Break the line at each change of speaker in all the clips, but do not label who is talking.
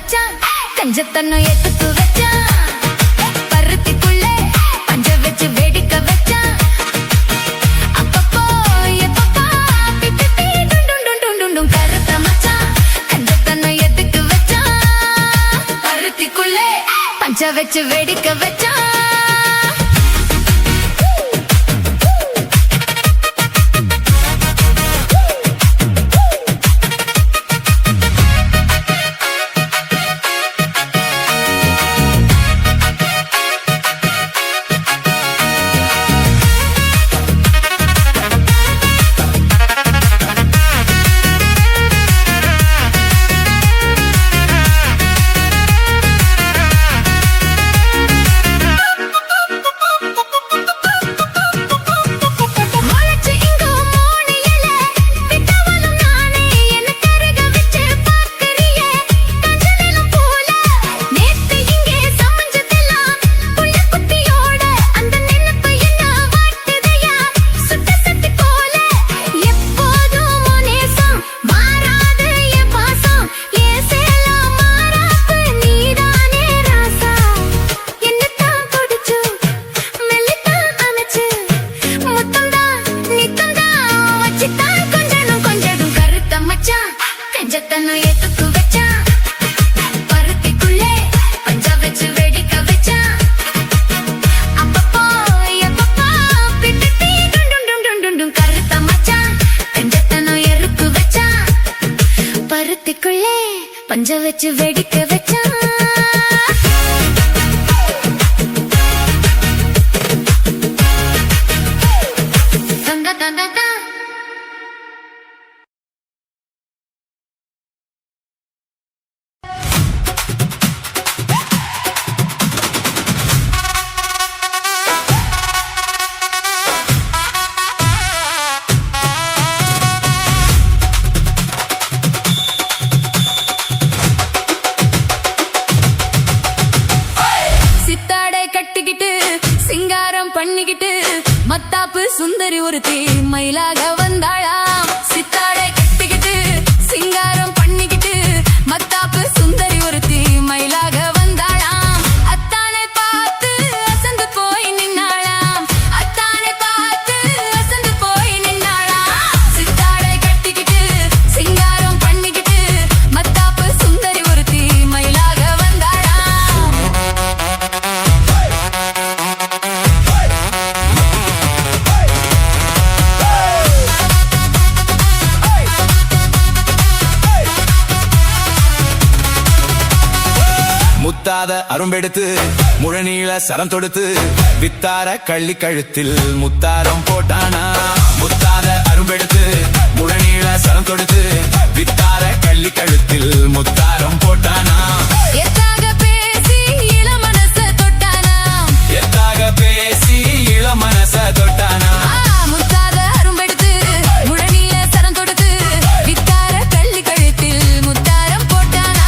மச்சான் கஞ்சத்தன்னும் எதுக்கு வச்சான் பருத்திக்குள்ளே பஞ்ச வச்சு வேடிக்க வச்சான் அப்பப்போ எப்பப்பா பிப்பி டுண்டும் கருத்த மச்சான் கஞ்சத்தன்னும் எதுக்கு வச்சான் பருத்திக்குள்ளே பஞ்ச வச்சு வேடிக்க வச்சான் கஞ்சத்தன்னும் எதுக்கு வச்சான் பருத்திக்குள்ளே பஞ்ச வச்சு வேடிக்க வச்சான் அப்பப்போ எப்பப்பா பிப்பி டுண்டும் கருத்த மச்சான் கஞ்சத்தன்னும் எதுக்கு வச்சான் பருத்திக்குள்ளே பஞ்ச வச்சு வேடிக்க வச்சான் பண்ணிக்கிட்டு மத்தாப்பு சுந்தரி ஒருத்தி மயிலாக வந்தாளாம் சித்தாடை கட்டிக்கிட்டு சிங்காரம் பண்ணிக்கிட்டு மத்தாப்பு சுந்தரி ஒருத்தி மயிலாக வந்தாளாம் அத்தானை பார்த்து அசந்து போய் நின்னாளாம் அத்தானை பார்த்து அசந்து போய் நின்னாளாம் சித்தாடை கட்டிக்கிட்டு சிங்காரம் பண்ணிக்கிட்டு மத்தாப்பு சுந்தரி ஒருத்தி மயிலாக வந்தாளாம்
முத்தாத அரும்பெடுத்து முழநீள சரம் தொடுத்து வித்தார கள்ளி கழுத்தில் முத்தாரம் போட்டானா முத்தாத அரும்பெடுத்து முழநீள சரம் தொடுத்து வித்தார கள்ளி கழுத்தில் முத்தாரம் போட்டானா
எத்தாக பேசி இளமனச தொட்டானா
எத்தாக பேசி இளமனச தொட்டானா
முத்தாத அரும்பெடுத்து முழநீள சரம் தொடுத்து வித்தார கள்ளி கழுத்தில் முத்தாரம் போட்டானா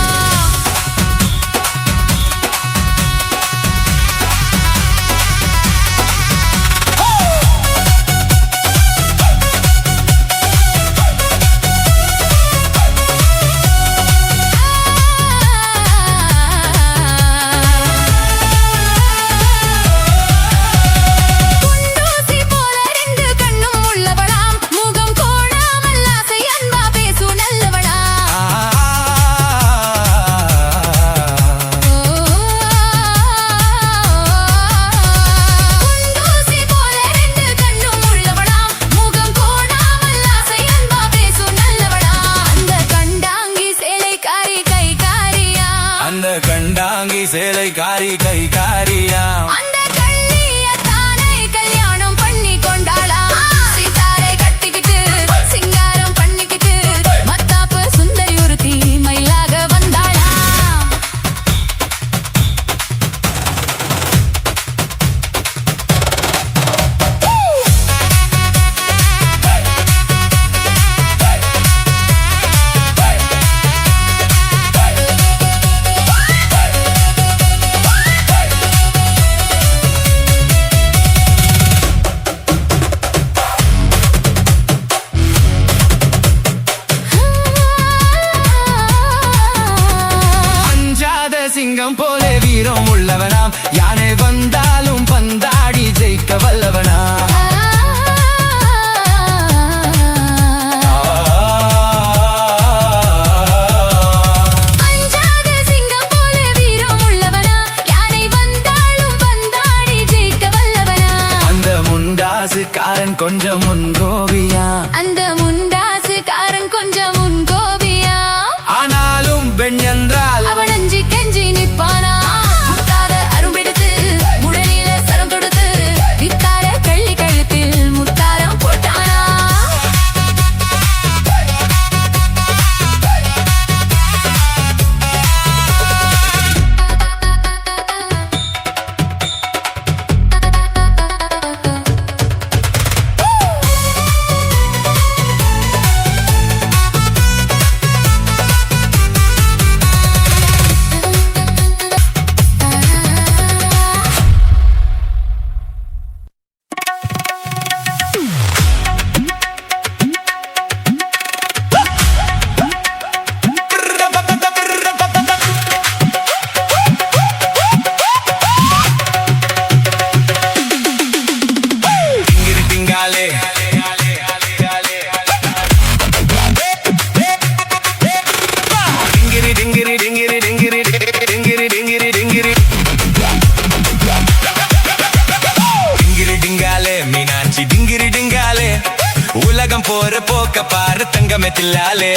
தில்லாலே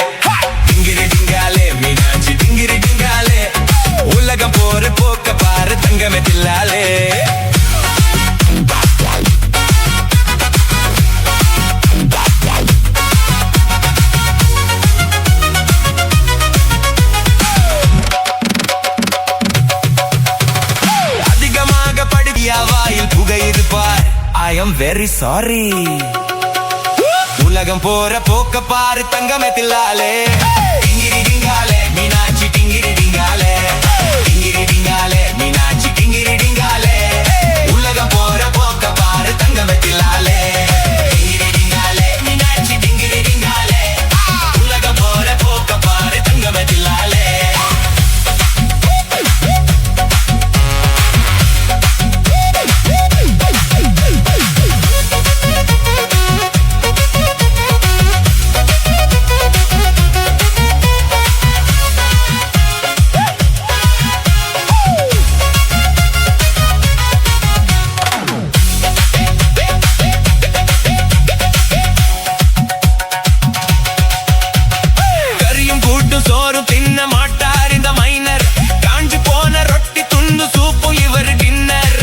டிங்கிரி டிங்காலே மீனாட்சி டிங்கிரி டிங்காலே உலகம் போற போக்க பாரு தங்கமே தில்லாலே அதிகமாக படுகியா வாயில் புகை இருப்பார் I am very sorry உலகம் போற போக்க பாரு தங்கமே தில்லாலே டிங்கிரி டிங்காலே மீனாட்சி டிங்கிரி டிங்காலே டிங்கிரி டிங்காலே மீனாட்சி டிங்கிரி டிங்காலே உலகம் போற போக்க பாரு தங்கமே தில்லாலே டிங்கிரி டிங்காலே மீனாட்சி டிங்கிரி டிங்காலே உலகம் போற போக்க பாரு தங்கமே தில்லாலே சோறும் தின்ன மாட்டார் இந்த மைனர் காஞ்சி போன ரொட்டி துண்டு சூப்பும் இவர் டின்னர்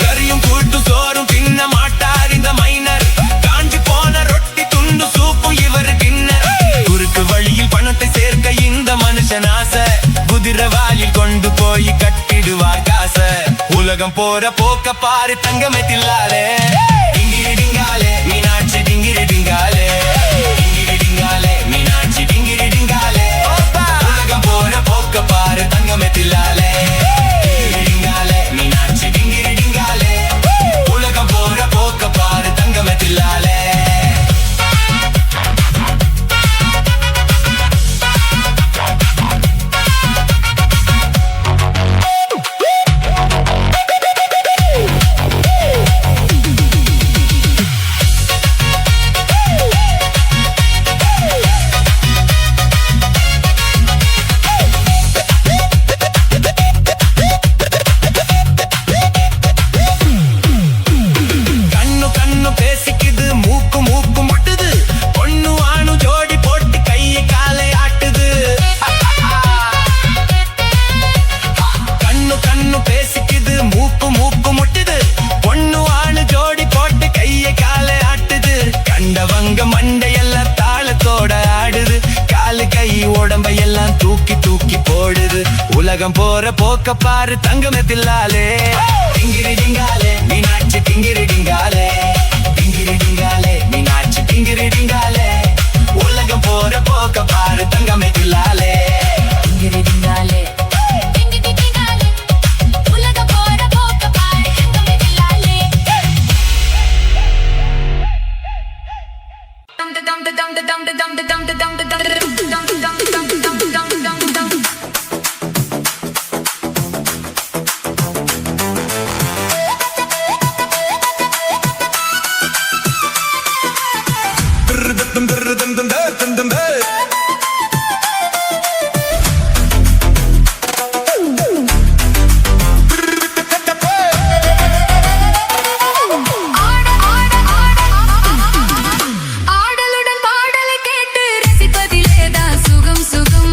கறியும் கூட்டு சோறும் தின்ன மாட்டார் இந்த மைனர் காஞ்சி போன ரொட்டி துண்டு சூப்பும் இவர் டின்னர் குறுக்கு வழியில் பணத்தை சேர்க்க இந்த மனுஷன் ஆசை குதிரை வாயில் கொண்டு போய் கட்டிடுவார் காச உலகம் போற போக்க பாரு தங்கமே தில்லாலே டிங்கிரி டிங்காலே மீனாட்சி டிங்கிரி டிங்காலே டிங்கிரி டிங்காலே மீனாட்சி டிங்கிரி டிங்காலே உலகம் போற போக்க பாரு தங்கமே தில்லாலே டிங்கிரி டிங்காலே மீனாட்சி டிங்கிரி டிங்காலே உலகம் போற போக்க பாரு தங்கமே தில்லாலே பேசிக்குது மூக்கு மூக்கு முட்டுது பொண்ணு ஆணு ஜோடி போட்டு கையை காலை ஆட்டுது கண்ணு கண்ணு பேசிக்குது மூக்கு மூக்கு முட்டுது பொண்ணு ஆணு ஜோடி போட்டு கையை காலை ஆட்டுது கண்டவங்க மண்டையெல்லாம் தாளத்தோட ஆடுது காலு கை உடம்பையெல்லாம் தூக்கி தூக்கி போடுது உலகம் போற போக்க பாரு தங்கமே தில்லாலே டிங்கிரி டிங்காலே மீனாட்சி டிங்கிரி டிங்காலே டிங்கிரி டிங்காலே மீனாட்சி டிங்கிரி டிங்காலே உலகம் போற போக்க பாரு தங்கமே தில்லாலே
டிங்கிரி டிங்காலே டிங்கிரி டிங்காலே உலகம் போற போக்க பாரு தங்கமே Thillale dum dum dum dum dum dum dum dum dum dum ஆடலுடன் பாடலை கேட்டு ரசிப்பதிலேதான் சுகம் சுகம்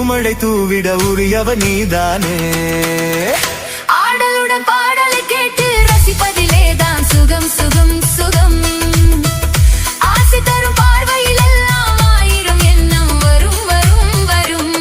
பூமழை தூவிட உரியவ நீதானே.
ஆடலுடன் பாடலை கேட்டு ரசிப்பதிலேதான் சுகம் சுகம் சுகம். ஆசை தரும் பார்வையில் எல்லாம் ஆயிரம் எண்ணம் வரும் வரும் வரும்.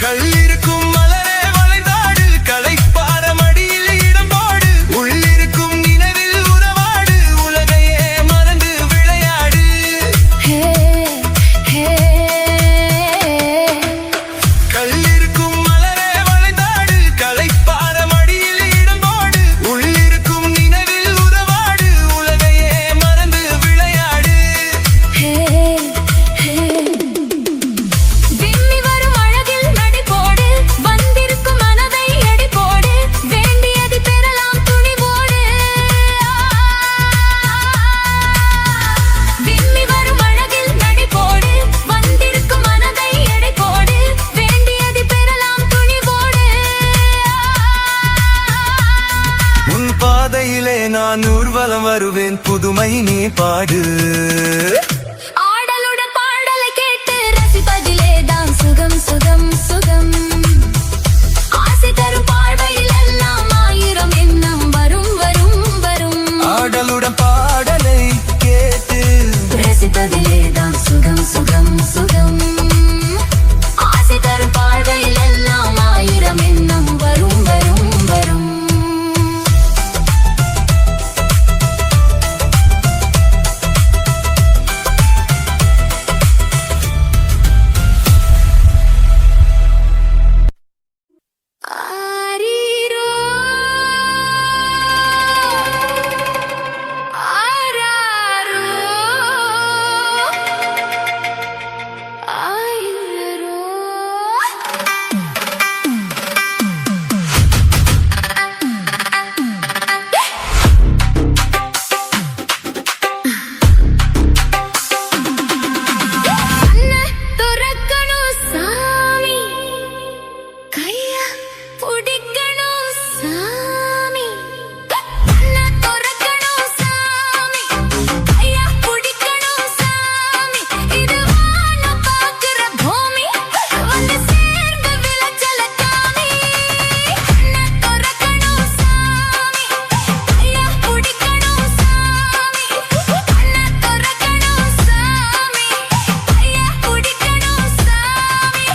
கல்லிருக்கும் மலரே வளைந்தாடு, களைப்பார மடியில் இடம் போடு, உள்ளிருக்கும் நினைவில் உறவாடு, உலகையே மறந்து விளையாடு.
ஹே ஹே.
கல்லிருக்கும் மலரே வளைந்தாடு, களைப்பார மடியில் இடம் போடு, உள்ளிருக்கும் நினைவில் உறவாடு, உலகையே மறந்து விளையாடு.
ஹே ஹே. விம்மி வரும் அழகில் நடி போடு, வந்திருக்கும் மனதை எடை போடு, வேண்டியதை பெறலாம் துணிவோடு. விம்மி வரும் அழகில் நடி போடு, வந்திருக்கும் மனதை எடை போடு, வேண்டியதை பெறலாம் துணிவோடு.
உன் பாதையிலே நான் ஊர்வலம் வருவேன், புதுமை நீ பாடு.
ஆடலுடன் பாடலை கேட்டு ரசிப்பதிலேதான் சுகம் சுகம் சுகம். ஆசை தரும் பார்வையில் எல்லாம் ஆயிரம் எண்ணம் வரும் வரும் வரும்.
ஆடலுடன் பாடலை கேட்டு
ரசிப்பதிலேதான் சுகம் சுகம் சுகம். ஆசை தரும் பார்வையில் எல்லாம் ஆயிரம் எண்ணம் வரும் வரும் வரும். ஆரீரோ ஆராரோ ஆயிரரோ. கண்ணை துறக்கணும் சாமி, கைய பிடிக்கணும் சாமி. கண்ணை துறக்கணும் சாமி, கைய பிடிக்கணும் சாமி. இது வானம் பார்க்கிற பூமி, வந்து சேர்ந்து விளைச்சல காமி. கண்ணை துறக்கணும் சாமி, கைய பிடிக்கணும் சாமி. கண்ணை துறக்கணும் சாமி, கைய பிடிக்கணும் சாமி.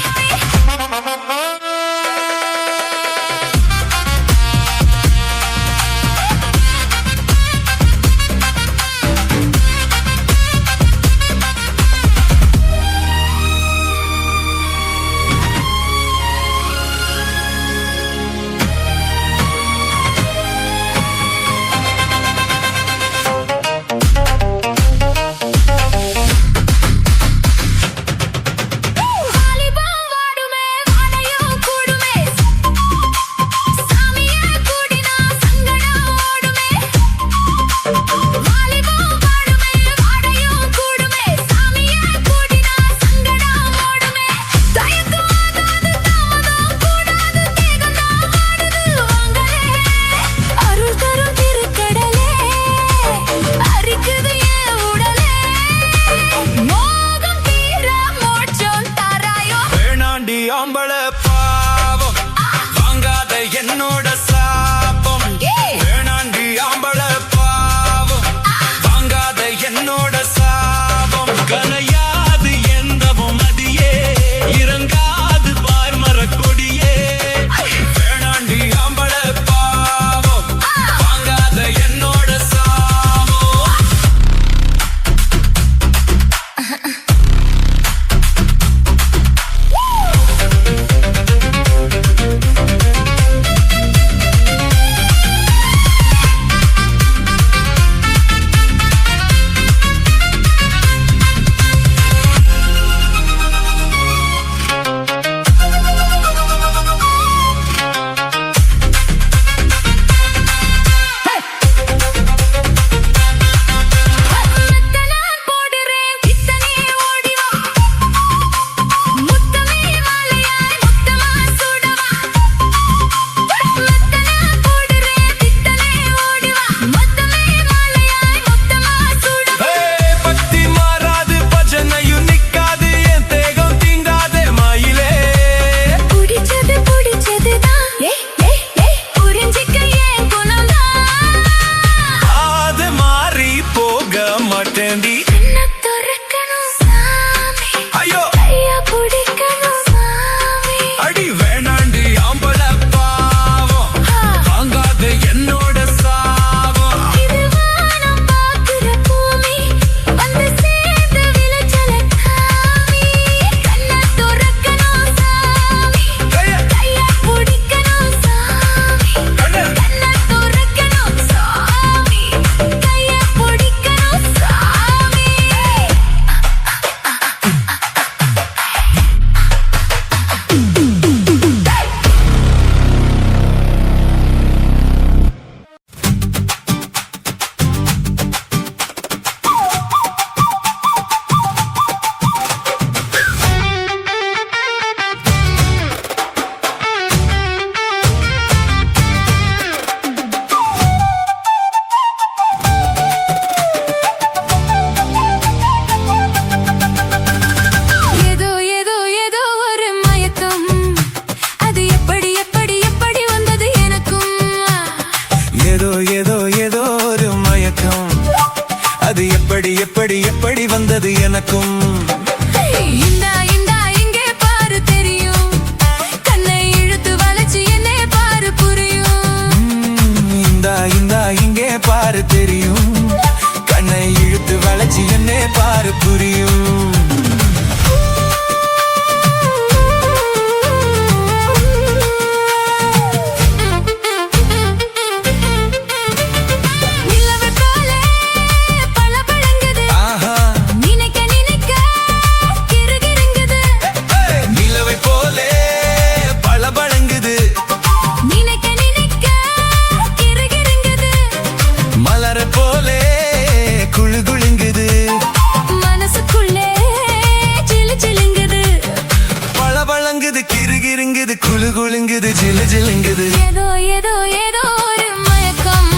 குலுங்குது ஜிலு ஜிலுங்குது
ஏதோ ஏதோ ஏதோ ஒரு மயக்கம்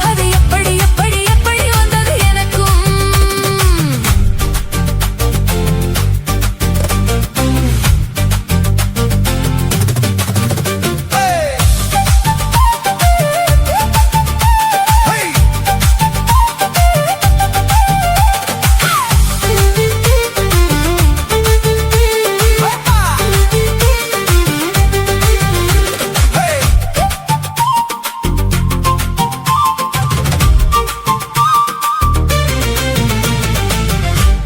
அது எப்படி எப்படி எப்படி வந்தது எனக்கும்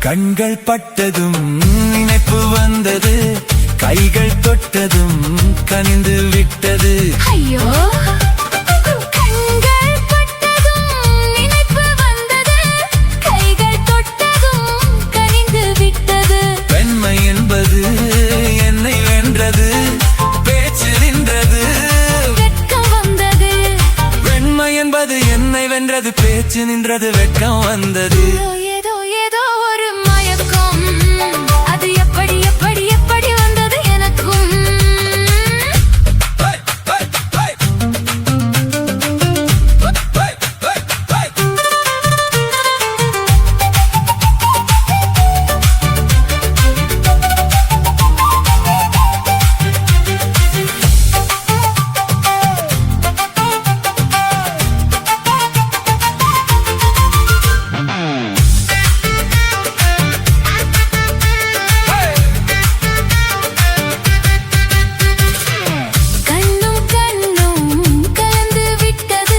கண்கள் பட்டதும் நினைப்பு வந்தது கைகள் தொட்டதும் கனிந்து விட்டது
ஐயோ கண்கள் பட்டதும் நினைப்பு வந்தது கைகள் தொட்டதும் கனிந்து விட்டது
பெண்மை என்பது என்னை வென்றது பேச்சு நின்றது
வெட்கம் வந்தது
பெண்மை என்பது என்னை வென்றது பேச்சு நின்றது வெட்கம் வந்தது
ஏதோ ஏதோ ஒரு மயக்கம் அது எப்படி எப்படி எப்படி வந்தது எனக்கும் கண்ணும் கண்ணும் கலந்து விட்டது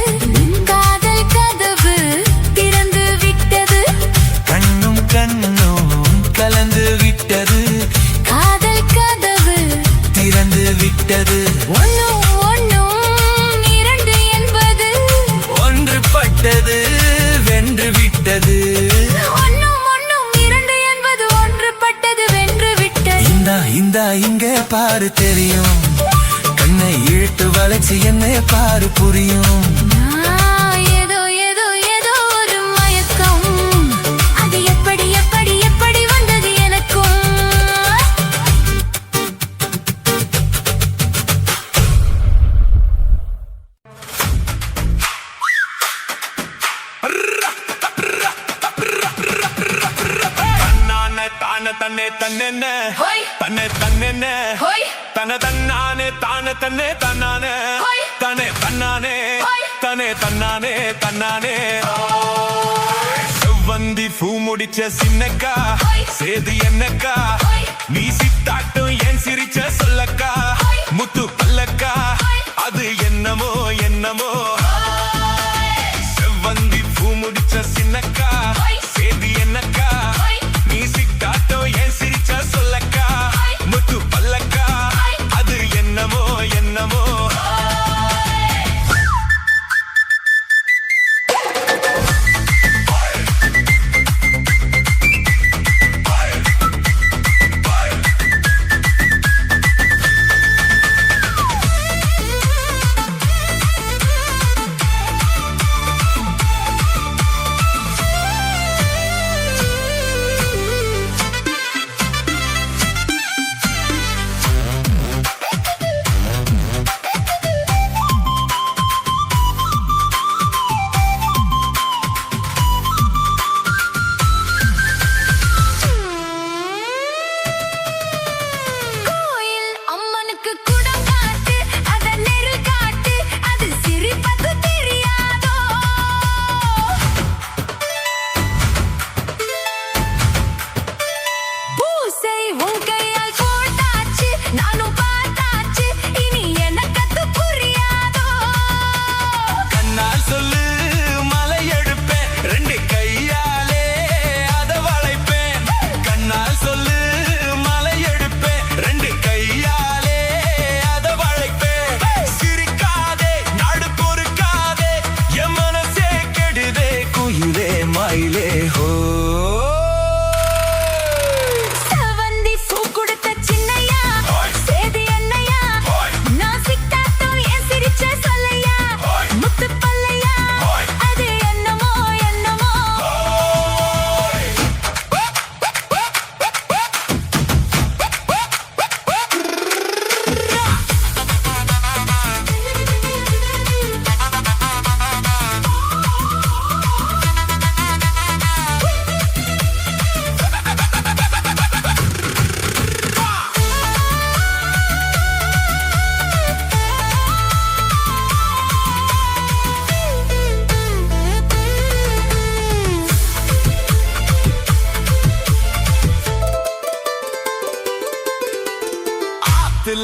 காதல் கதவு திறந்து விட்டது
கண்ணும் கண்ணும் கலந்து விட்டது
காதல் கதவு
திறந்து விட்டது
ஒன்னும் ஒன்னும் இரண்டு என்பது
ஒன்றுபட்டது வென்று விட்டது
ஒன்னும் ஒன்னும் இரண்டு என்பது ஒன்றுபட்டது வென்று விட்டது
இந்தா இங்கே பாரு தெரியும் கண்ணை இழுத்து வளைச்சு என்னை பாரு புரியும்
ஏதோ ஏதோ ஏதோ ஒரு மயக்கம் அது எப்படி எப்படி எப்படி வந்தது எனக்கும்
தன்னானே தானே தன்னே தன்னே
ஹோய்.
தன்னே தன்னே
ஹோய்.
தன தன்னானே தானே தன்னே தன்னானே
ஹோய்.
தனே தன்னானே
ஹோய்.
தனே தன்னானே தன்னானே செவ்வந்தி பூ முடிச்ச சின்னக்கா
ஹோய்.
சேது என்னக்கா
ஹோய்.
நீ சித்தாட்டும் ஏன் சிரிச்ச சொல்லக்கா
ஹோய்.
முத்து பல்லக்கா
ஹோய்.
அது என்னமோ என்னமோ செவ்வந்தி பூ முடிச்ச சின்னக்கா
ஹோய்.
சேது என்னக்கா
ஹோய்.
நீ சித்தாட்டம் ஏன் சிரிச்ச சொல்லக்கா
ஹோய்.
முத்து பல்லக்கா
ஹோய்.
அது என்னமோ என்னமோ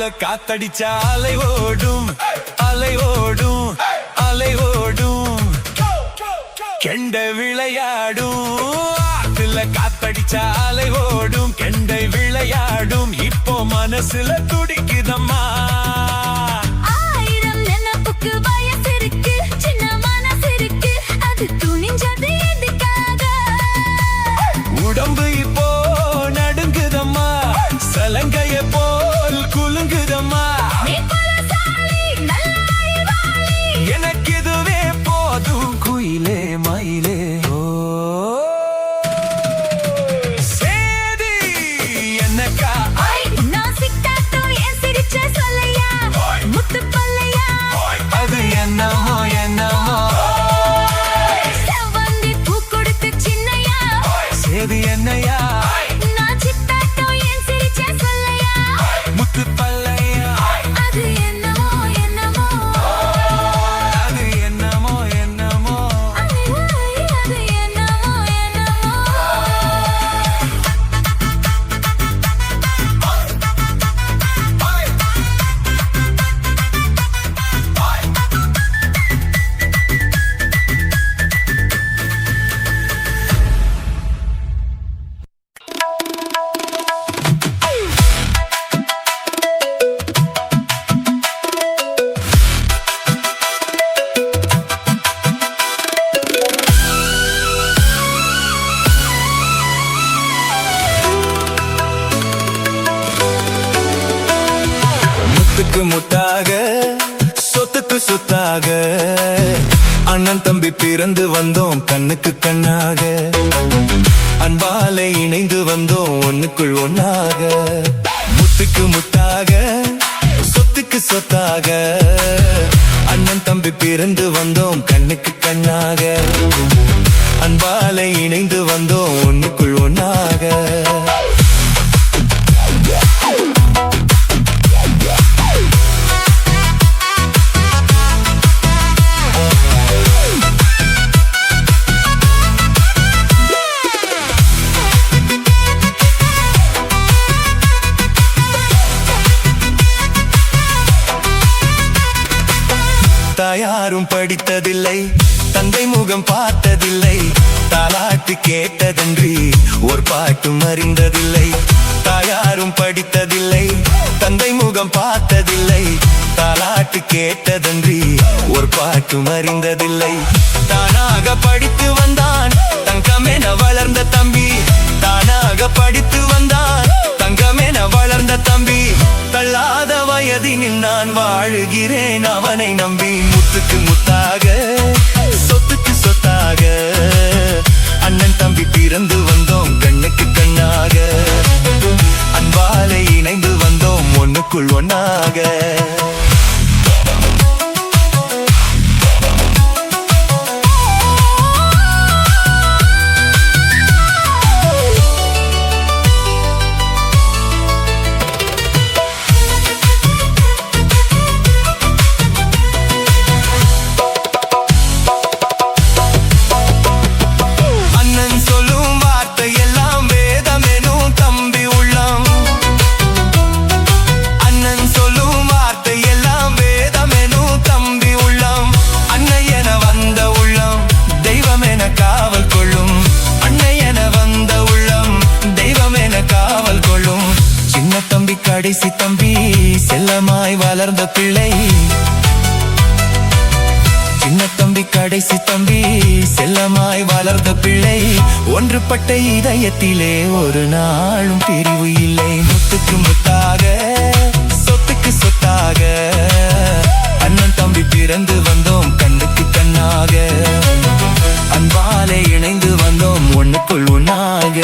ஆத்துல காத்தடிச்சா அலை ஓடும் அலை ஓடும் அலை ஓடும் கெண்டை விளையாடும் ஆத்துல காத்தடிச்சா அலை ஓடும் கெண்டை விளையாடும் இப்போ மனசுல துடிக்குதம்மா
ஆயிரம் நினைப்புக்கு வயசு இருக்கு சின்ன மனசு இருக்கு அது துணிஞ்சது எதுக்காக
உடம்பு இப்போ நடுங்குதம்மா சலங்கைய போல் குலுங்குதம்மா
நீ பலசாலி நல்ல அறிவாளி
எனக்கு இதுவே போதும் குயிலே மயிலே ஓ சேதி என்னக்கா
நான் சிக்காத்தோ என் சிரிச்ச சொல்லையா முத்து பல்லையா
அது என்னமோ என்னமோ
செவ்வந்தி பூ கொடுத்த சின்னையா
சேதி என்னையா
நான் சித்தாத்தோ என் சிரிச்ச சொல்லையா
முத்து பல்லையா
அது என்னமோ என்னமோ
அது என்னமோ என்னமோ
அது என்னமோ என்னமோ
முத்துக்கு முத்தாக சொத்துக்கு சொத்தாக அண்ணன் தம்பி பிறந்து வந்தோம் கண்ணுக்கு கண்ணாக அன்பாலே இணைந்து வந்தோம் ஒண்ணுக்குள் ஒன்னாக முத்துக்கு முத்தாக சொத்துக்கு சொத்தாக அண்ணன் தம்பி பிறந்து வந்தோம் கண்ணுக்கு கண்ணாக அன்பாலே இணைந்து வந்தோம் ஒண்ணுக்குள் ஒன்னாக தாயாரும் படித்ததில்லை தந்தை முகம் பார்த்ததில்லை தாலாட்டு கேட்டதன்றி ஒரு பாட்டும் அறிந்ததில்லை தாயாரும் படித்ததில்லை தந்தை முகம் பார்த்ததில்லை தாலாட்டு கேட்டதன்றி ஒரு பாட்டும் அறிந்ததில்லை தானாக படித்து வந்தான் தங்கமென வளர்ந்த தம்பி தானாக படித்து வந்தான் தங்கமென வளர்ந்த தம்பி தள்ளாத வயதினில் நான் வாழுகிறேன் அவனை நம்பி முத்துக்கு முத்தாக சொத்துக்கு சொத்தாக அண்ணன் தம்பி பிறந்து வந்தோம் கண்ணுக்கு கண்ணாக அன்பாலே இணைந்து வந்தோம் ஒண்ணுக்குள் ஒன்னாக கடைசி தம்பி செல்லமாய் வளர்ந்த பிள்ளை சின்ன தம்பி கடைசி தம்பி செல்லமாய் வளர்ந்த பிள்ளை ஒன்றுபட்ட இதயத்திலே ஒரு நாளும் பிரிவு இல்லை முத்துக்கு முத்தாக சொத்துக்கு சொத்தாக அண்ணன் தம்பி பிறந்து வந்தோம் கண்ணுக்கு கண்ணாக அன்பாலே இணைந்து வந்தோம் ஒண்ணுக்குள் ஒன்னாக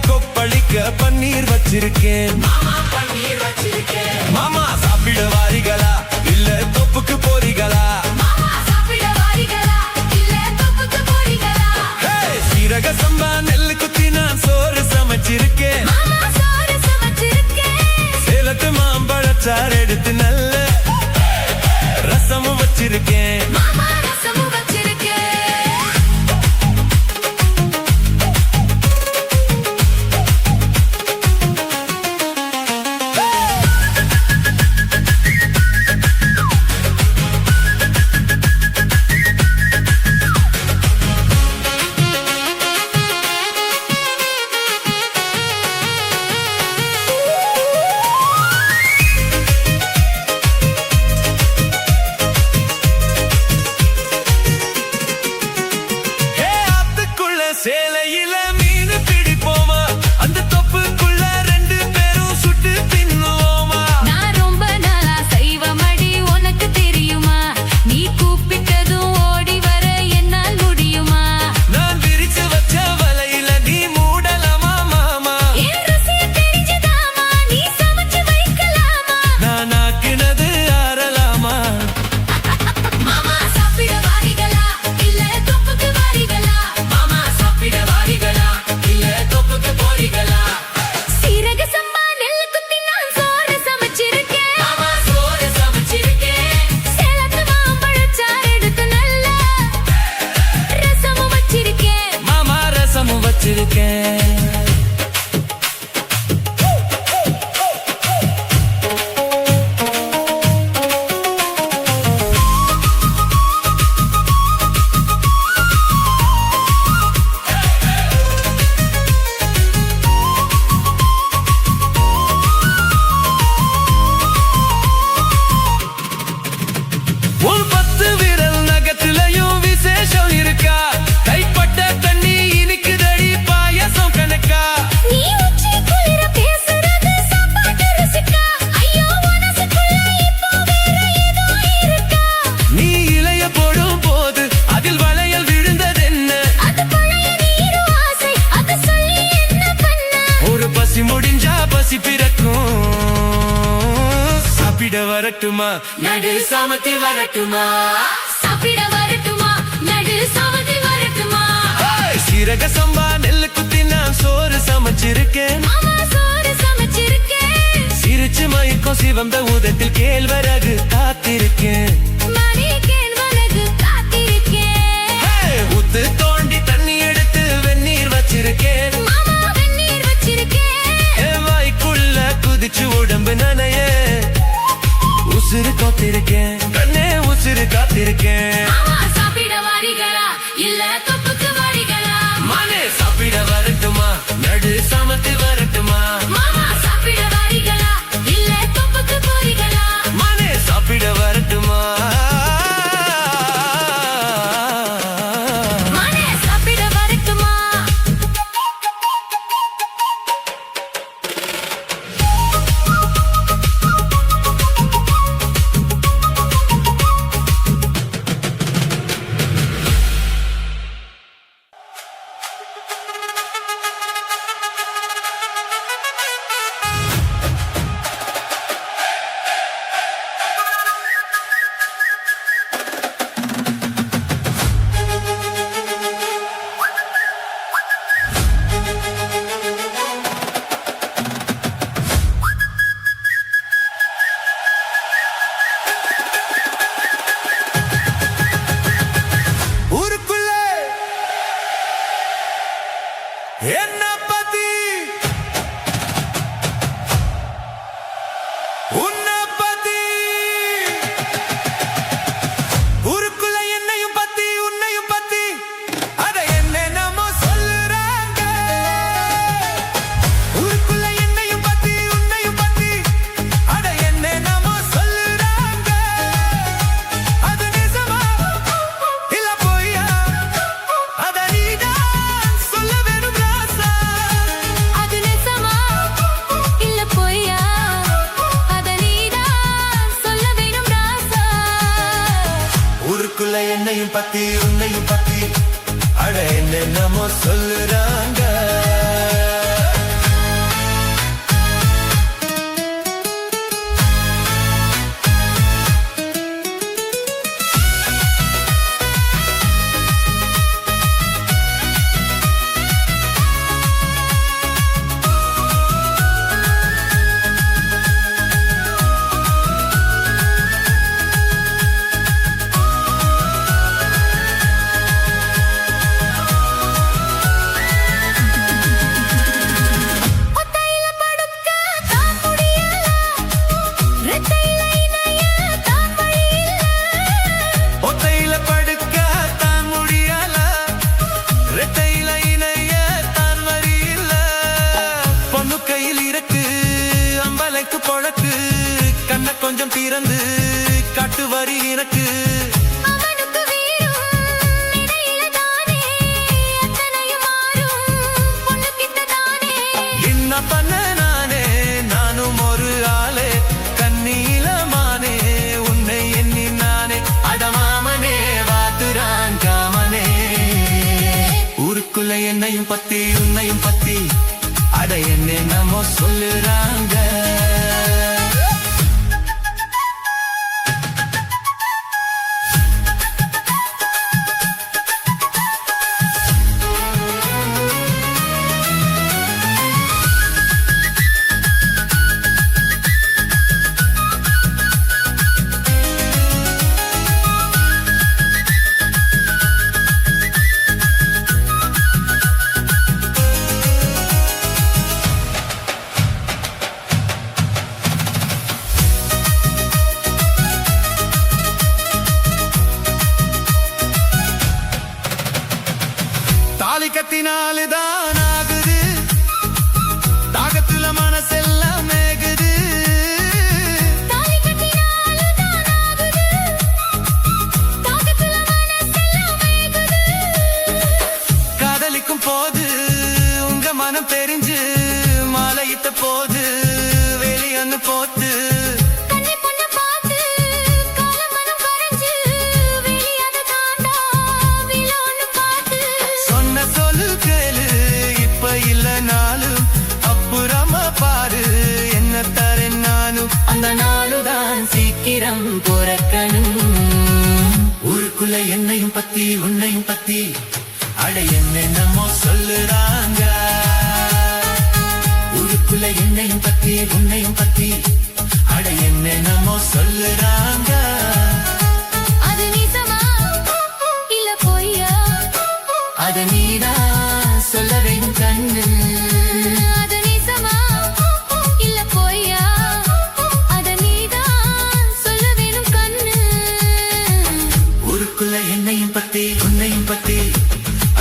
கொப்பளிக்க பன்னீர் வச்சிருக்கேன். மாமா சாப்பிட வாரிகளா இல்ல தொப்புக்கு போறீங்களா? சீரக சம்பா நெல்லு குத்தி நான் சோறு சமைச்சிருக்கேன். சேலத்து மாம்பழச்சாறு எடுத்து நல்ல ரசமும் வச்சிருக்கேன். சேலையில மீன் பிடிப்போமா? அந்த தொப்புக்குள்ள 2 பேரும் சுட்டு தின்னுவோமா?
நான் ரொம்ப நாளா செய்வமடி உனக்கு தெரியுமா? நீ கூப்பிட்டதும் ஓடி வர என்னால் முடியுமா?
நான் விரிச்சு வச்ச வலையில நீ மூடலாமா மாமா?
என் ருசிய தெரிஞ்சுதாமா நீ சமைச்சு வைக்கலாமா?
நான் ஆக்கினது ஆறலாமா?
மாமா சாப்பிட வாரிகளா இல்ல தொப்புக்கு வாரிகளா? சீரக சம்பா நெல்லு குத்தி நான் சோறு சமைச்சிருக்கேன். சேலத்து மாம்பழச்சாறு எடுத்து நல்ல ரசமும் வச்சிருக்கேன்.
மாமா ரசமும் வச்சிருக்கேன். உன் 10 விரல் நகத்திலையும் விசேஷம் இருக்கா? கைப்பட்ட தண்ணி இனிக்குதடி பாயசம் கணக்கா?
நீ உச்சி குளிர பேசுறது சாப்பாட்டு ருசிக்கா? ஐயோ மனசுக்குள்ள இப்போ வேற ஏதோ இருக்கா?
நீ இலைய போடும் போது அதில் வளையல் விழுந்ததென்ன?
அது பழைய நீரு ஆசை அது சொல்லி என்ன பண்ண?
ஒரு பசி முடிஞ்சா பசி பிறக்கும். சாப்பிட வரட்டுமா?
நடு சாமத்தி வரட்டுமா? சாப்பிட வரட்டுமா? நடு சாமத்தி வரட்டுமா?
சீரக சம்பா நெல்லு குத்தி நான் சோறு சமைச்சிருக்கேன்.
மாமா சோறு சமைச்சிருக்கேன்.
சிரிச்சு மயக்கும் சிவந்த ஊதத்தில் கேழ்வரகு காத்திருக்கேன்.
மணி கேழ்வரகு காத்திருக்கேன்.
ஊத்து தோண்டி தண்ணி எடுத்து வெந்நீர் வச்சிருக்கேன்.
மாமா வெந்நீர் வச்சிருக்கேன்.
என் வாய்க்குள்ள குதிச்சு உடம்பு நனைய உசுறு காத்திருக்கேன். கண்ணே உசுறு காத்திருக்கேன்.
மாமா சாப்பிட வாரிகளா இல்ல தொப்புக்கு வாரிகளா?
மனே சாப்பிட வரட்டுமா? நடு சமத்து வரட்டுமா?
மாமா சாப்பிட வாரிகளா இல்ல தொப்புக்கு போரிகளா?
மனே சாப்பிட வரட்டுமா?
மனே சாப்பிட வரட்டுமா?
என்ன பத்தி உன்னை பத்தி ஊருக்குள்ள என்னையும் பத்தி உன்னையும் பத்தி அத என்னென்னமோ சொல்லுறாங்க. ஊருக்குள்ள என்னையும் பத்தி உன்னையும் பத்தி அத என்னென்னமோ சொல்லுறாங்க. அது நிஜமா இல்ல பொய்யா அத நீதான் சொல்ல வேணும் ராசா.
அது நிஜமா இல்ல பொய்யா அத நீதான் சொல்ல வேணும் ராசா.
ஊருக்குள்ள என்னையும் பத்தி உன்னையும் பத்தி அட என்னென்னமோ சொல்லுறாங்க. வரி எனக்கு
அவனுக்கு வீரும் இடையில தானே அத்தனையும் மாறும் பொண்ணுக்கிட்ட தானே
என்ன பண்ண நானே நானும் ஒரு ஆளே கண்ணீலமானே உன்னை எண்ணி நானே அடமாமனே வாத்துரான் காமனே ஊருக்குள்ள என்னையும் பத்தி உன்னையும் பத்தி அட என்ன நம்ம சொல்லுறாங்க தாலிக்கத்தினாலுதான் ஆகுது தாகத்துல மனசெல்லாம் மேகுது
தாலி கட்டினாலுதான் ஆகுது தாகத்துல மனசெல்லாம் வேகுது
காதலிக்கும் போது உங்க மனம் தெரிஞ்சு மாலையிட்ட போது வெளியொன்னு போத்து
கண்ணி பொண்ண பார்த்து காலம் மனம் கரைஞ்சு வெளியாத தாண்டா விலோன்னு பார்த்து
சொன்ன சொல்லு கேளு இப்ப இல்ல நாளும் அப்புறமா பாரு என்ன தரேன் நானும் அந்த நாளுதான் சீக்கிரம் பிறக்கணும் ஊருக்குள்ள என்னையும் பத்தி உன்னையும் பத்தி அட என்னென்னமோ சொல்லுறாங்க ஊருக்குள்ள என்னையும் பத்தி உன்னையும் பத்தி அட என்னென்னமோ சொல்லுறாங்க
அது நிஜமா இல்ல பொய்யா
அத நீதான் சொல்ல வேண்டும் கண்ணு
அது நிஜமா இல்ல பொய்யா அத நீதான் சொல்ல வேணும் கண்ணு
ஊருக்குள்ள என்னையும் பத்தி உன்னையும் பத்தி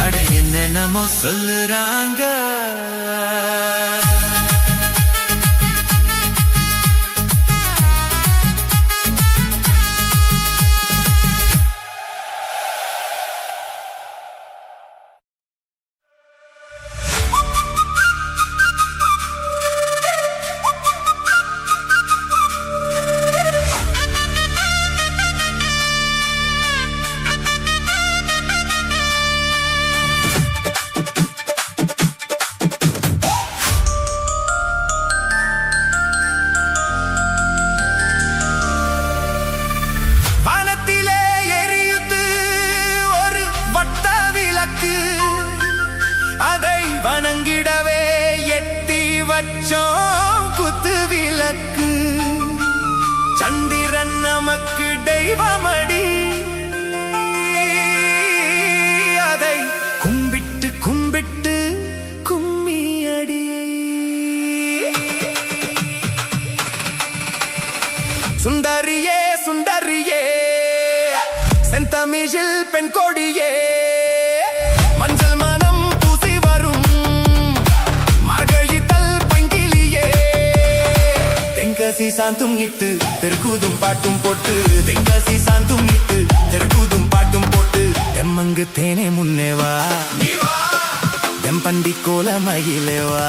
அட என்னென்னமோ சொல்லுறாங்க வானத்திலே எரியுது ஒரு வட்ட விளக்கு அதை வணங்கிடவே எட்டி வச்சோம் குத்து விளக்கு சந்திரன் நமக்கு தெய்வமடி அதை கும்பிட்டு கும்பிட்டு கும்மியடி சுந்தரியே சுந்தரியே செந்தமிழில் பெண் கொடியே மஞ்சள் மனம் பூசி வரும் மார்கழித்தல் பங்கிலியே தென்காசி சாந்தும் இட்டு தெற்குதும் பாட்டும் போட்டு தென்காசி சாந்தும் இட்டு தெற்குதும் பாட்டும் போட்டு தெம்மங்கு தேனே முன்னேவா தெம்பண்டி கோல மகிழேவா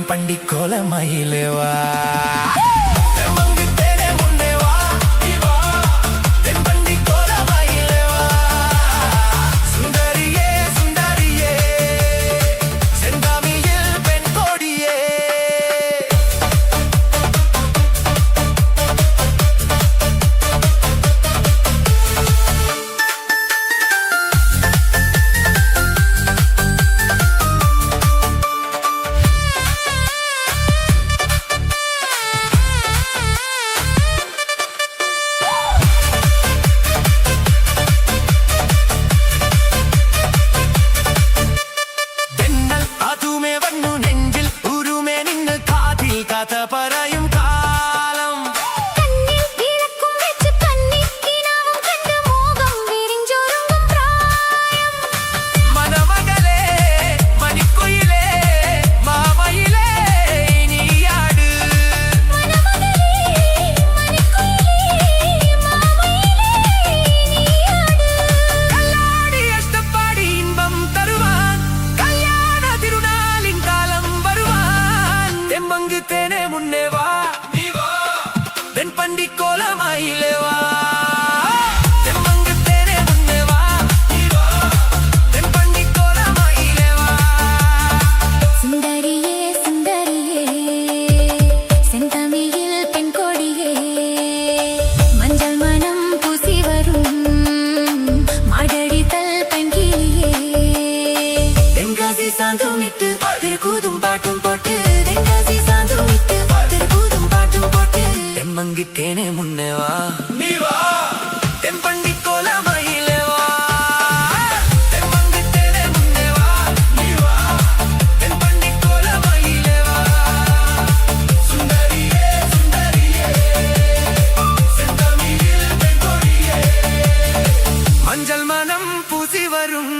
தென்பண்டி கோலமயிலேவா தெம்மங்கு தேனே முன்னே வா நீ வா தென்பண்டி கோலமயிலேவா சுந்தரியே சுந்தரியே செந்தாமியில் பெண் கொடியே കഥ പറയും കാലം
കണ്ണിൽ വിളക്കും വെച്ച് കണ്ണിക്കിനാവും കണ്ട് മോഹം വിരിഞ്ചൊരുങ്ങും പ്രായം
മനമകളെ മണിക്കുയിലേ മാമയിലേ നീയാട്
മനമകളേ മണിക്കുയിലേ മാമയിലേ നീയാട്
കല്ലാടി അഷ്ടപ്പാടി ഇன்பം തരുവാൻ കല്യാണ തിരുനാളിൻ കാലം വരുവാൻ തെമ്മങ്ക് തേനെ മുന്നേ വാ നീ വാ തെൻപണ്ടി കോലമയിലേ വാ തെമ്മങ്ക് തേനെ മുന്നേ വാ നീ വാ തെൻപണ്ടി കോലമയിലേ വാ
സുന്ദരിയേ സുന്ദരിയേ செந்தமிழில் பெண் கொடியே மஞ்சள் மனம் பூசி வரும் மாடடித்தல் பெண்கிளியே
தென்காசி சாந்துமிட்டு திருக்கூதும் பாட்டும் போட்டு தென்காசி சாந்துமிட்டு திருக்கூதும் பாட்டும் போட்டு தெம்மங்கு தேனே முன்னே வா நீ வா தென்பண்டி கோலமயிலே வா தெம்மங்கு தேனே முன்னே வா நீ வா தென்பண்டி கோலமயிலே வா சுந்தரியே சுந்தரியே செந்தமிழில் பெண் கொடியே மஞ்சள் மனம் பூசி வரும்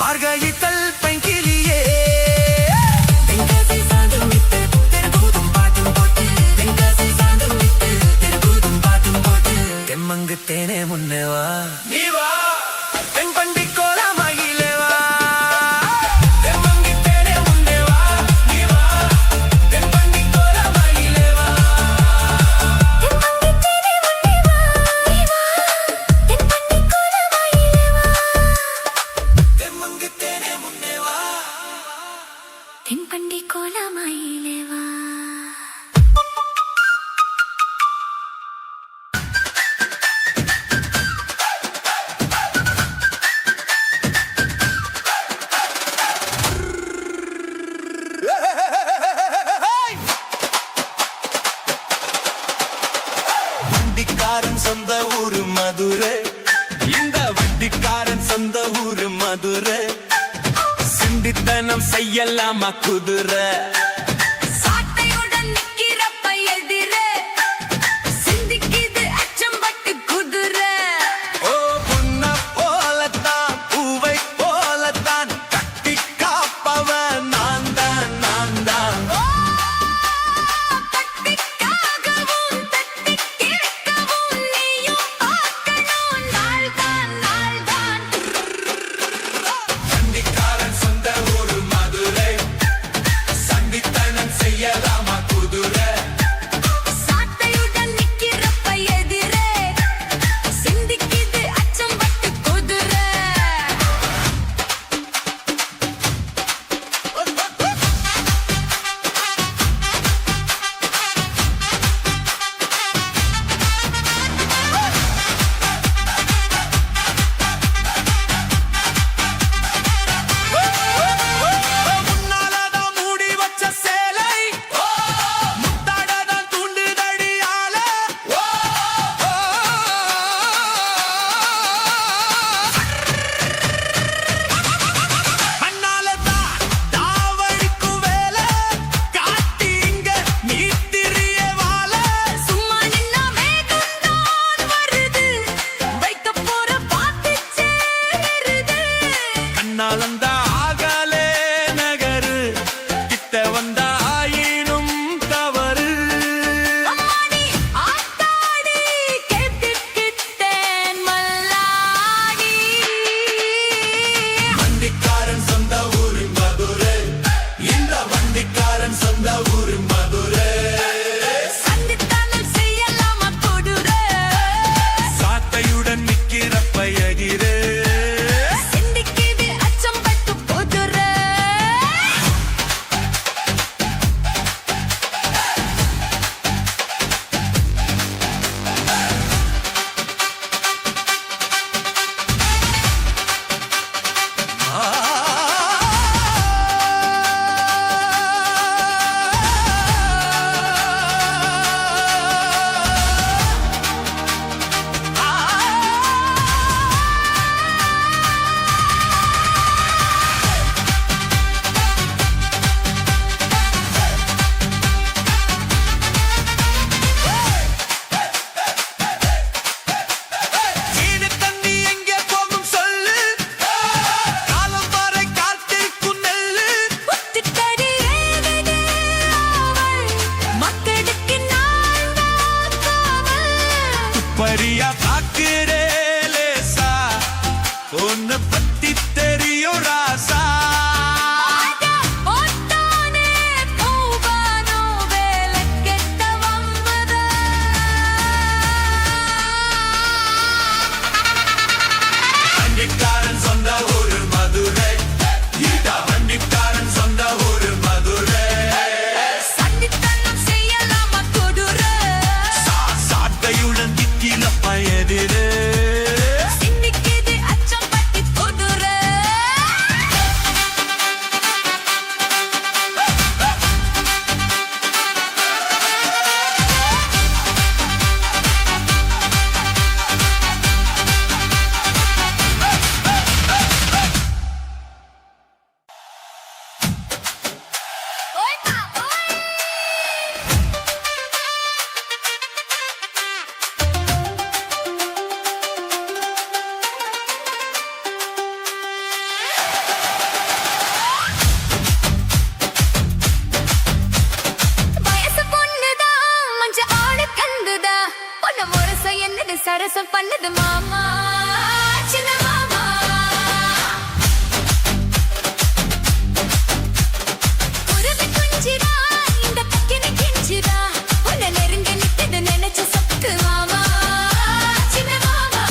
மார்கழித்தல் பைங்கிலியே தென்காசி சாந்துமிட்டு திருக்கூதும் பாட்டும் போட்டு தென்காசி சாந்துமிட்டு திருக்கூதும் பாட்டும் போட்டு தெம்மங்கு தேனே முன்னே வா நீ வா தென்பண்டி கோலமயிலே வா தெம்மங்கு தேனே முன்னே வா நீ வா தென்பண்டி கோலமயிலே வா
தென்மங்கித்தேனே முன்னே வா நீ வா தென்பண்டி கோலமயிலே வா
தெம்மங்கு தேனே முன்னே வா
தென்பண்டி கோலமயிலே வா
வண்டிக்காரன் சொந்த ஊரு மதுரை இந்த வண்டிக்காரன் சொந்த ஊரு மதுரை சிந்தித்தனம் செய்யலாமா குதிரை
சாட்டையுடன் நிக்கிறப்ப எதிரே சிந்திக்குது அச்சம்பட்டு குதிரை
ஓ புன்ன போலத்தான் பூவை போலத்தான் கட்டி காப்பவன் நான் தான் நான் தான்
தட்டிக்காகவும் தட்டி கிழக்கவும் நீயும் பார்க்கணும் நாள் தான் நாள் தான்
வண்டிக்காரன் சொந்த ஊரு மதுரை சந்தித்த
சரசம் பண்ணுது மாமா சின்ன மாமா குருவி குஞ்சிரா இந்த பக்கினி கிஞ்சிரா உன்னை நெருங்க நிக்குது நினைச்சு சொக்கு மாமா சின்ன மாமா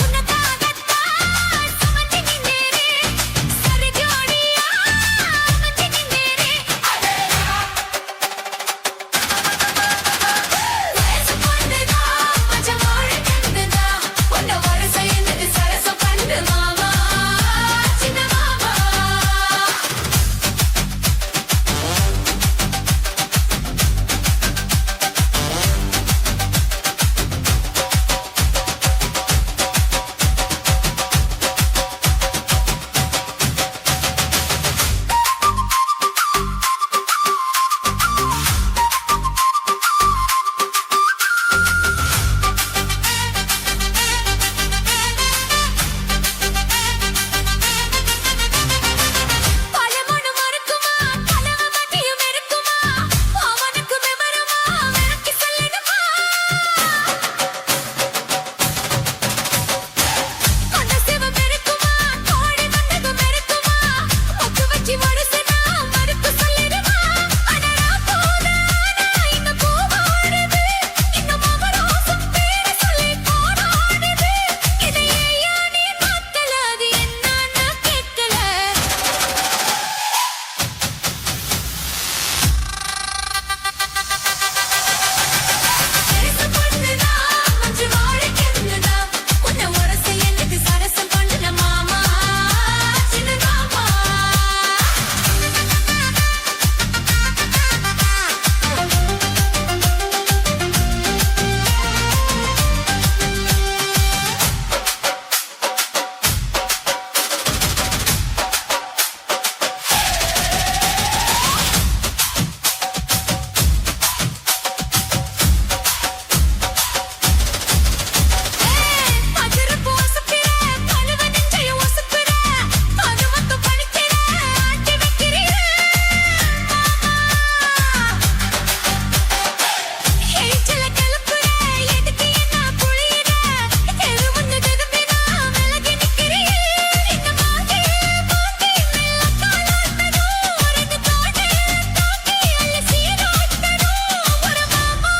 உனக்காகத்தான் சுமந்து நின்னேரே சரி ஜோடியா அமைஞ்சு நின்னேரே வயசு பொண்ணுதா மச்ச மோழ கண்டுதா உன்னை வர செய்யுது சரசம் பண்ணு மாமா சின்ன மாமா பலமொழி மறுக்குமா கலவ மதியம் இருக்குமா அவனுக்கு விவரமா விளக்கி சொல்லிடுமா அந்த சிவம் இருக்குமா கோடி வந்ததும் இருக்குமா முக்கு வச்சு மனசுனா மறுப்பு சொல்லிடுமா அடரா போதானா இன்னும் பூவாடுது இன்னும் அவரோசம் பேர சொல்லி போராடுது இதை ஏயா நீ மாத்தல அது என்னன்னா கேட்கல சரசம் பண்ணுதா மஞ்சு வாழை கெண்டுதா உன்னை உரச எனக்கு சரசம் பண்ணுன மாமா சின்ன மாமா அதிரப்பு ஒசுப்பிற கழுவ நெஞ்சையும் ஒசுப்பிற அது மட்டும் பழிக்கிற ஆட்டி வைக்கிறீர எரிச்சல கிளப்புற எதுக்கு என்ன புளியிற எது வந்து திரும்பினா விலகி நிற்கிறீர் இந்த மாட்டி மெல்ல காலாட்டணும் ரெண்டு தோடு தாக்கி அள்ளி சீராட்டணும் ஒரு மாமா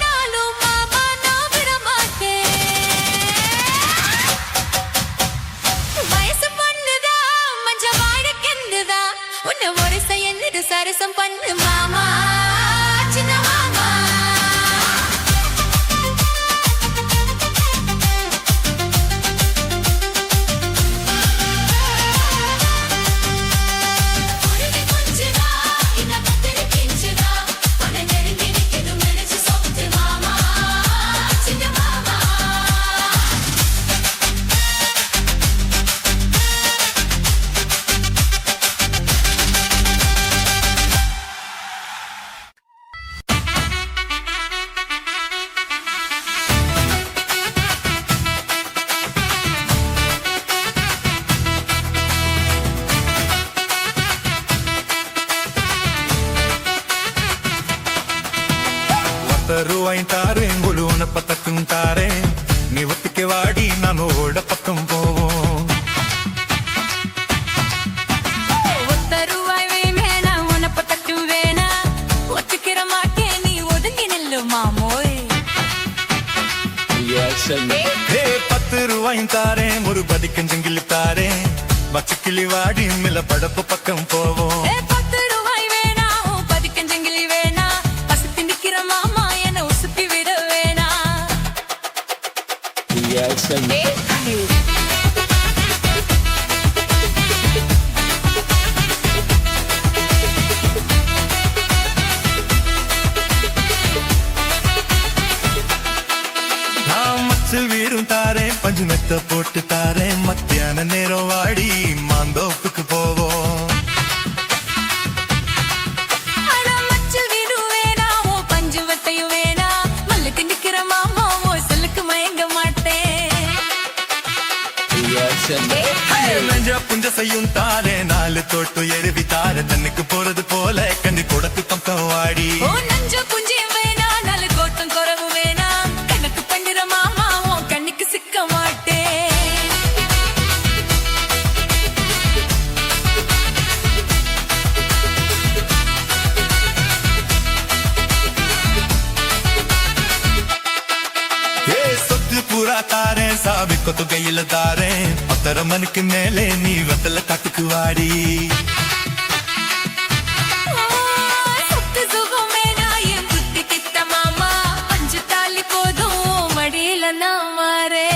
நானும் மாமா நான் விட மாட்டேன் வயசு பொண்ணுதா மஞ்ச வாழக்கெந்துதா உன்னை ஒரு செய்யது சரசம் பண்ணு மாமா சின்ன மாமா குருவி குஞ்சிரா இந்த பத்திரி கிஞ்சிரா உன்னை நெருங்கி நிக்குது நினைச்சு சொத்து மாமா சின்ன மாமா
ரூபாய் தாரேன் குழு உனப்பத்தக்கும் தாரேன் நீ ஒத்திக்க வாடி நான் ஓட பக்கம் போவோம்
ஒத்த ரூபாய் வேணா உனப்ப தட்டு வேணா ஒத்துக்கிற மாட்டேன் நீ ஒதுங்கி நில்லு மாமோய்
ஹே 10 ரூபாய் தாரேன் ஒரு பதிக்கஞ்சங்கிலி தாரேன் மச்சக்கிளி வாடி மில படப்பு பக்கம் போவோம்
10 ரூபாய் வேணா பதிக்கஞ்சங்கிலி வேணா பசுத்து நிக்கிற மாமா என்ன உசுப்பி விட வேணா
நான் மச்சல் வீரும் தாரேன் பஞ்சு மெத்த போட்டு தாரேன் மத்தியான நேரம் வாடி மாந்தோப்புக்கு போவோம்
அட மச்சல் வீடு வேணா பஞ்சு வட்டையும் வேணா மல்லுக்கு நிக்கிற மாமா சொல்லுக்கு மயங்க மாட்டேன்
நெஞ்ச புஞ்ச செய்யும் தாரே 4 தோட்டு எருவி தாரே தன்னுக்கு போறது போல கண்ணி கொடுத்து பக்கம் வாடி
நஞ்ச புஞ்சி வேணா 4 கோட்டம் குறவு வேணா கணக்கு பண்ணிர
பைசா விக்க தொகையில தாரேன் 10 மணிக்கு மேலே நீ வெத்தல காட்டுக்கு வாடி
சொத்து சுகமே நான் என் புத்தி கிட்ட மாமா பஞ்சு தாலி போதும் மடியில நான் மாறே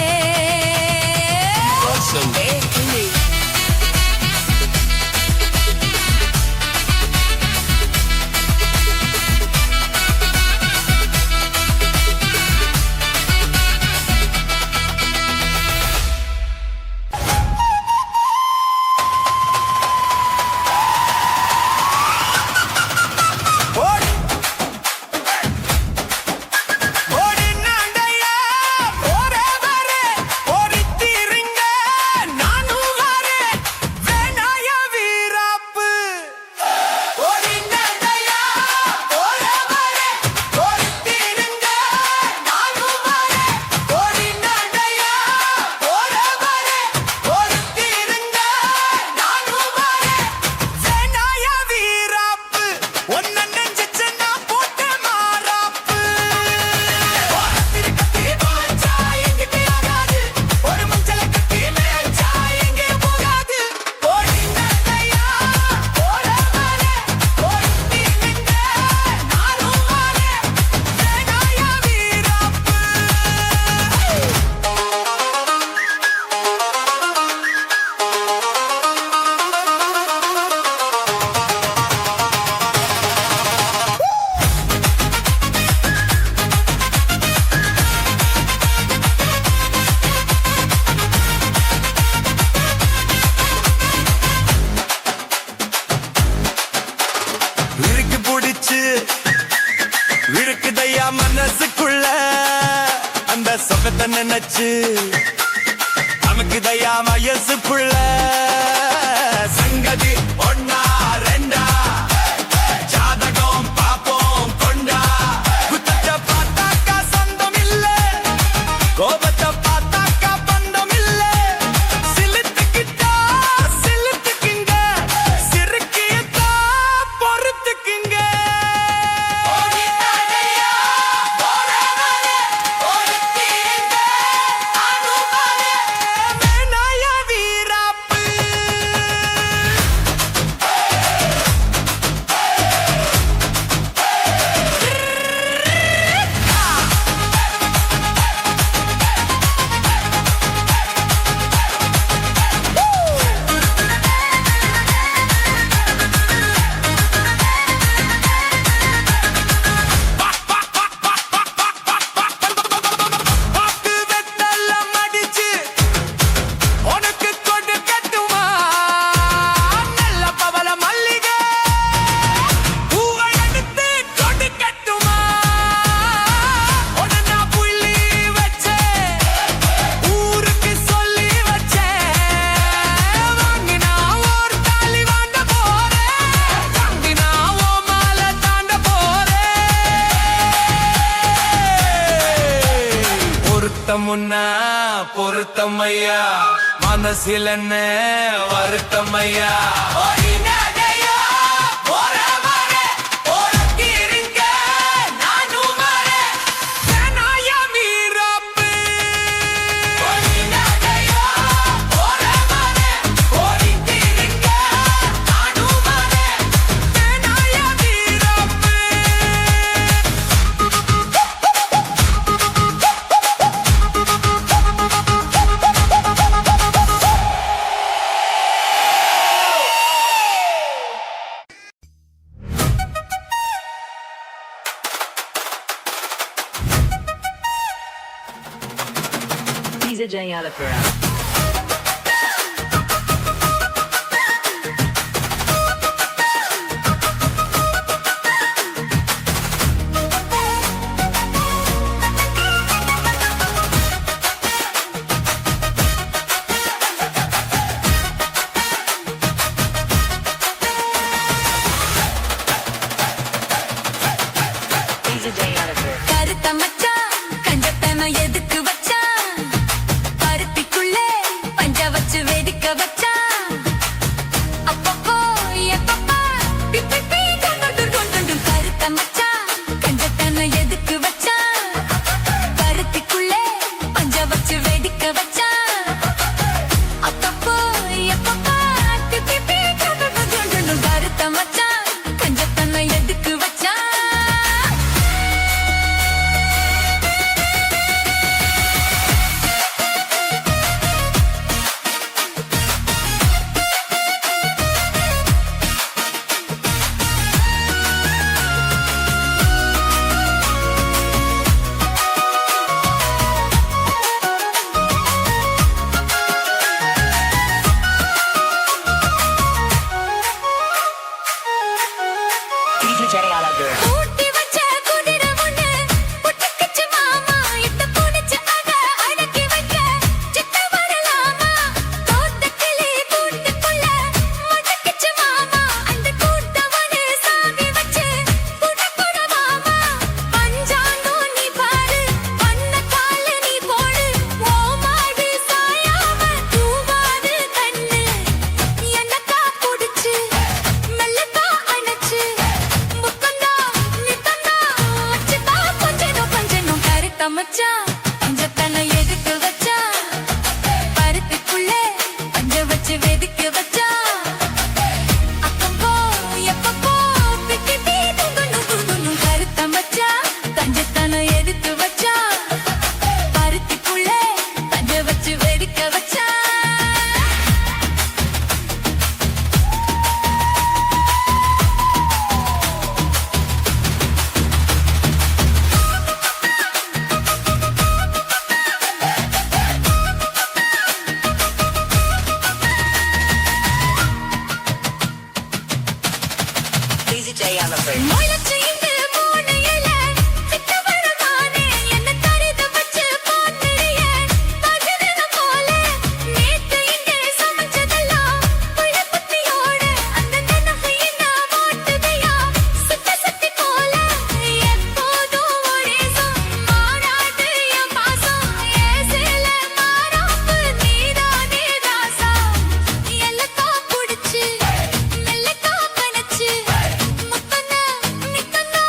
இருக்குதையா மனசுக்குள்ள அந்த சொகத்தை நினைச்சு நமக்குதையா வயசுக்குள்ள சங்கதி ஒன்னா ரெண்டா ஜாதகம் பாப்போம் கொண்டா குத்தத்தை பார்த்தாக்கா சொந்தம் இல்ல கோபத்தை பார்த்தாக்கா பந்தம் இல்ல சிலுத்துக்கிட்டா சிலுத்துக்குங்க சிறுக்கியத்தா பொறுத்துக்குங்க முன்னா பொருத்தமையா மனசில் என்ன வருத்தமையா
DJ Alapura.
கருத்த மச்சான் கஞ்சத்தன எதுக்கு வச்சான் பருத்திக்குள்ள ஊட்டி வச்ச குதிரை ஒண்ணு புட்டுக்குச்சு மாமா இட்ட பூனிச்சு அத அடக்கி வைக்க சித்த வரலாமா தோட்ட கிளி கூட்டுக்குள்ள முடக்கிச்சு மாமா அந்த கூட்டவனு சாவி வச்சு புடப்புட மாமா பஞ்சாங்கோ நீ பாரு பண்ண கால நீ போடு ஓ மாடு சாயாம தூவாது கண்ணு என்னக்கா புடிச்சு மெல்லக்கா அணைச்சு முத்தந்தா நித்தந்தா அச்சுதா கொஞ்சனும் கருத்த மச்சான் பஞ்சத்தனை எதுக்கு வச்சா பருத்திக்குள்ளே பஞ்ச வச்சு வெதுக்கு வச்சா அப்பப்போ எப்பப்போ திட்டி தூக்கணும் கருத்த மச்சான் பஞ்சத்தனை எதுக்கு வச்சா பருத்திக்குள்ளே பஞ்ச வச்சு வெதுக்க வச்சா மொயிலச்சு இங்கு மூணு இலை சித்த வரமானே என்ன தரித வச்சு போன்றிய பஜனன போல நேத்து இங்கே சமைச்சதெல்லாம் புள்ள புத்தியோட அந்த நினைவையினா மாட்டுதையா சுத்தி போல எப்போதும் ஒரே மாறாது என் பாசம் ஏசில மாறாப்பு நீதானே ராசா எல்லக்கா புடிச்சு மெல்லக்கா கணச்சு முத்தனா நித்தனா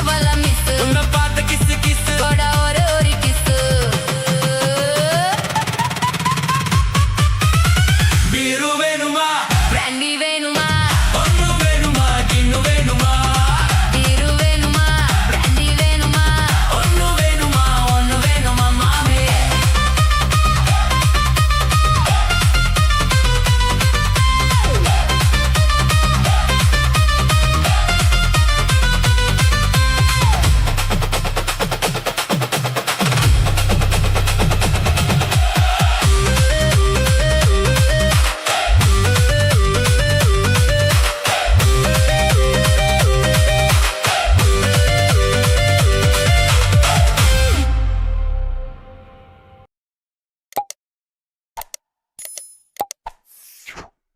வல மிஸ்
உன்னை பார்த்த கிசு